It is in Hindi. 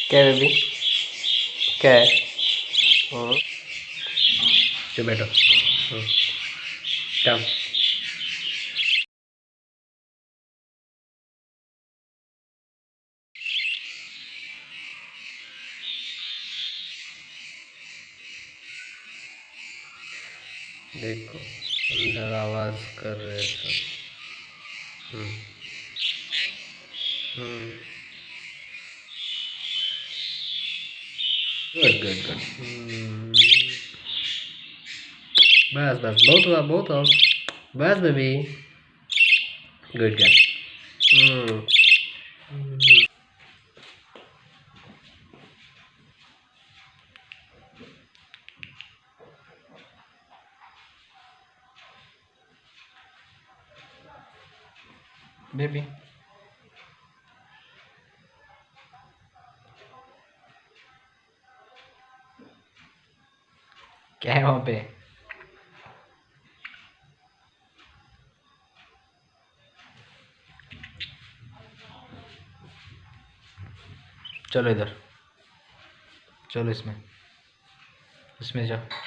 क्या बेबी? क्या है? चलो बैठो। कम। देखो अंदर आवाज कर रहे सब। हम्म। हम्म। Good good good. बस बस बहुत हुआ बहुत हुआ। बस बेबी। Good girl. बेबी क्या है वहाँ पे? चलो इधर। चलो इसमें। इसमें जाओ।